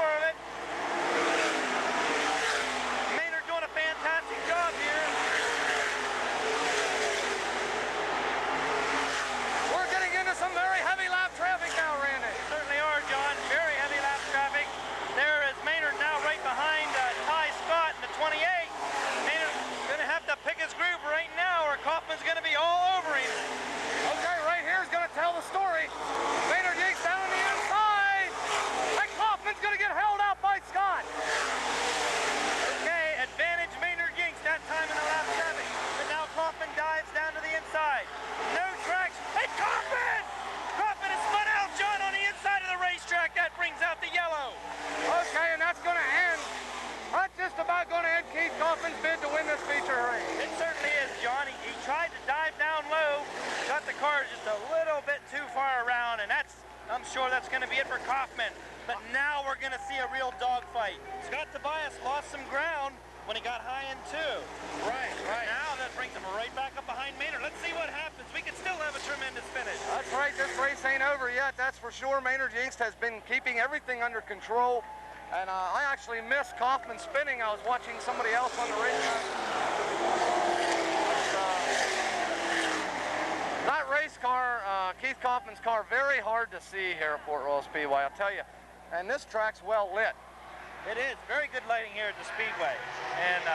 sure of it. Maynard doing a fantastic job here. We're getting into some very heavy lap traffic now, Randy. Certainly are, John. Very heavy lap traffic. There is Maynard now right behind Ty Scott in the 28. Maynard's going to have to pick his groove right now or Kaufman's going to be all over him. Okay, right here is going to tell the story. Maynard Yingst down on the inside. And Kaufman's going to get held out by Scott. Okay, advantage Maynard Yingst that time in the lap traffic. But now Kaufman dives down to the inside. No tracks. Hey, Kaufman! Kaufman is spun out, John, on the inside of the racetrack. That brings out the yellow. Okay, and that's going to end. That's just about going to end Keith Kaufman's bid to win this feature race. It certainly is, John. He tried to dive down low, got the car just a little bit too far around, and I'm sure that's going to be it for Kaufman. But now we're going to see a real dogfight. Scott Tobias lost some ground when he got high in two. Right. Now that brings him right back up behind Maynard. Let's see what happens. We could still have a tremendous finish. That's right. This race ain't over yet, that's for sure. Maynard Yingst has been keeping everything under control. And I actually missed Kaufman spinning. I was watching somebody else on the racetrack. That race car, Keith Kaufman's car, very hard to see here at Fort Royal Speedway, I'll tell you. And this track's well lit. It is. Very good lighting here at the Speedway. And,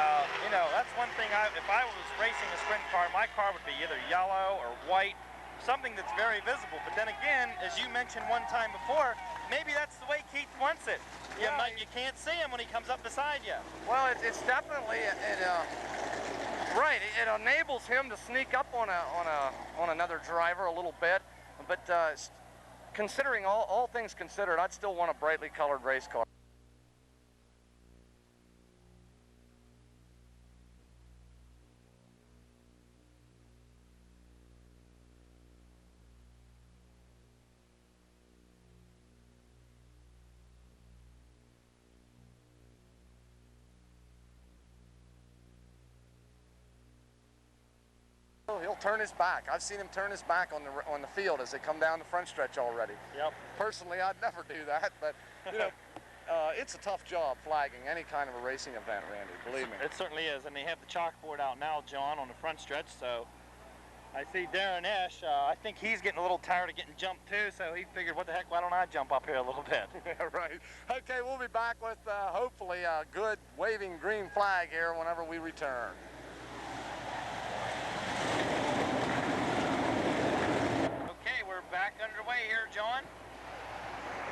you know, that's one thing, if I was racing a sprint car, my car would be either yellow or white, something that's very visible. But then again, as you mentioned one time before, maybe that's the way Keith wants it. You can't see him when he comes up beside you. Well, it's definitely, right, it enables him to sneak up on another driver a little bit. But considering all things considered, I'd still want a brightly colored race car. He'll turn his back. I've seen him turn his back on the field as they come down the front stretch already. Yep. Personally, I'd never do that, but you know, it's a tough job flagging any kind of a racing event, Randy. Believe me. It certainly is, and they have the chalkboard out now, John, on the front stretch. So I see Darren Esch. I think he's getting a little tired of getting jumped too. So he figured, what the heck? Why don't I jump up here a little bit? Yeah, right. Okay, we'll be back with hopefully a good waving green flag here whenever we return. Back underway here, John.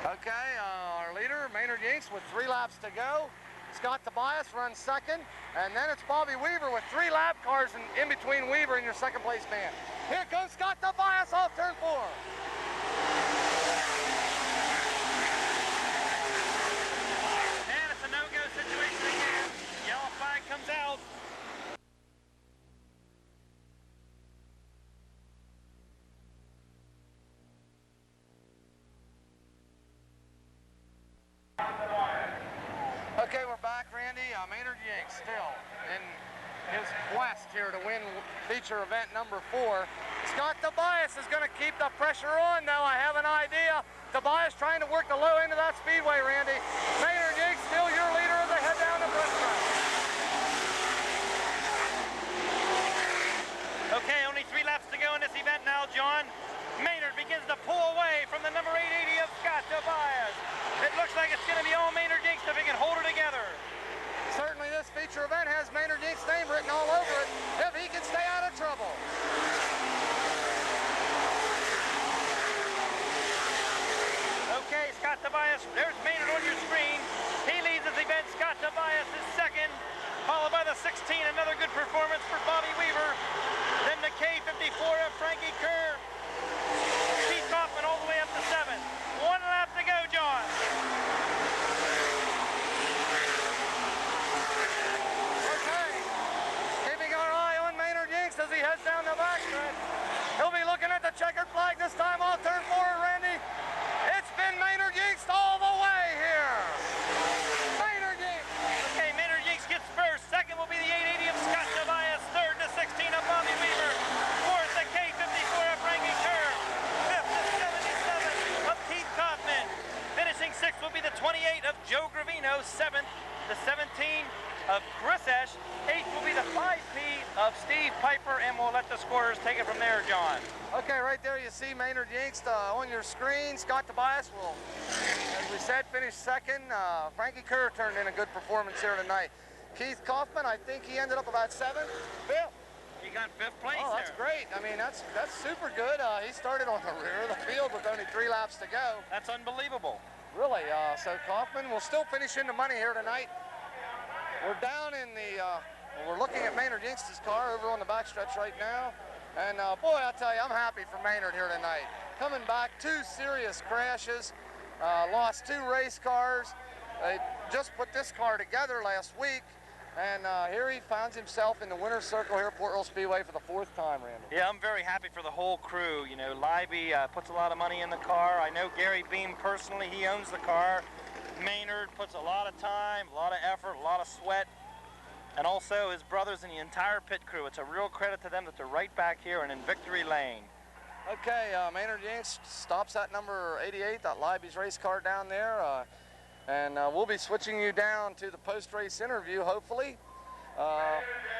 Okay, our leader, Maynard Yingst, with 3 laps to go. Scott Tobias runs second, and then it's Bobby Weaver with 3 lap cars in between Weaver and your second place man. Here comes Scott Tobias off turn 4. And it's a no-go situation again. Yellow flag comes out. Okay, we're back, Randy. Maynard Yingst still in his quest here to win feature event number 4. Scott Tobias is going to keep the pressure on, though. I have an idea. Tobias trying to work the low end of that speedway, Randy. Maynard Yingst still your leader as they head down the front stretch. Okay, only 3 laps to go in this event now, John. Maynard begins to pull away from the number 880 of Scott Tobias. It looks like it's going to be all Maynard Yingst if he can hold it together. Certainly this feature event has Maynard Yingst's name written all over it if he can stay out of trouble. Okay, Scott Tobias, there's Maynard on your screen. He leads this event. Scott Tobias is second, followed by the 16, another good performance for Bobby Weaver. Then the K54 of Frankie Kerr. Keith Kaufman all the way up to 7. 1 lap to go, John. Okay, keeping our eye on Maynard Yingst as he heads down the backstretch. He'll be looking at the checkered flag this time off turn 4, Randy. It's been Maynard Yingst all the way here. 28 of Joe Gravino, 7th. The 17 of Crashes. 8th will be the 5P of Steve Piper, and we'll let the scorers take it from there, John. Okay, right there you see Maynard Yingst on your screen. Scott Tobias will, as we said, finish second. Frankie Kerr turned in a good performance here tonight. Keith Kaufman, I think he ended up about 7th. 5th. He got 5th place. Oh, that's great. I mean, that's super good. He started on the rear of the field with only 3 laps to go. That's unbelievable. Really, so Kaufman will still finish in the money here tonight. We're down in the, we're looking at Maynard Yingst's car over on the backstretch right now. And boy, I tell you, I'm happy for Maynard here tonight. Coming back, 2 serious crashes, lost 2 race cars. They just put this car together last week. And here he finds himself in the winner's circle here at Port Royal Speedway for the 4th time, Randy. Yeah, I'm very happy for the whole crew. You know, Libby puts a lot of money in the car. I know Gary Beam personally, he owns the car. Maynard puts a lot of time, a lot of effort, a lot of sweat. And also his brothers and the entire pit crew. It's a real credit to them that they're right back here and in victory lane. Okay, Maynard Yingst stops at number 88, that Libby's race car down there. And we'll be switching you down to the post-race interview, hopefully.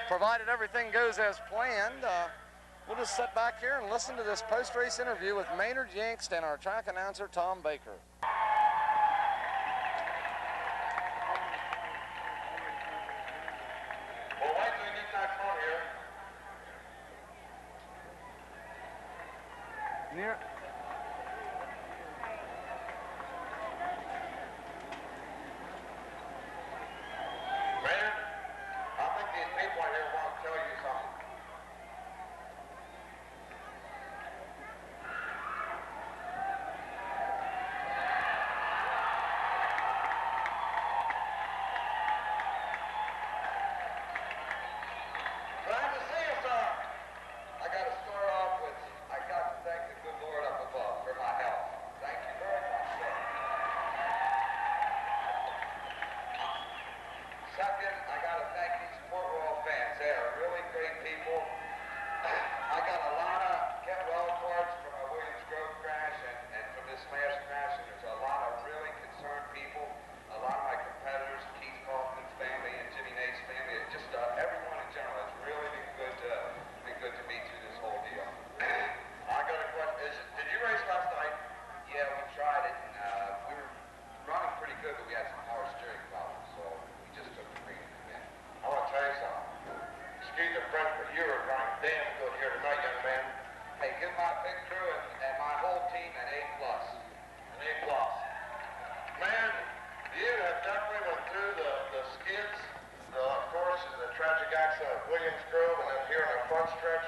Provided everything goes as planned, we'll just sit back here and listen to this post-race interview with Maynard Yingst and our track announcer, Tom Baker. Well, wait till you get that phone here. Near. Maynard, I think these people out here want to tell you something. Glad to see you, sir. I got to start off with, I got to thank the good Lord up above for my health. Thank you very much, sir. Second, I got to thank these Port Royal fans. They are really great people. I got a lot of get well cards from my Williams Grove crash and from this last crash, and there's a lot of really concerned people. A lot of my competitors, Keith Kaufman's family and Jimmy Nate's family, and just everyone in general. It's really been good to meet through this whole deal. I got a question. Did you race last night? Yeah, we tried it, and we were running pretty good, but we had some power steering problems, so we just took the green in. I want to tell you something. Excuse the French, but you were running damn good here tonight, young man. Hey, give my pit crew and my whole team an A+. An A+. Man, you have definitely went through the skids, of course, the tragic accident at Williams Grove, and then here in the front stretch.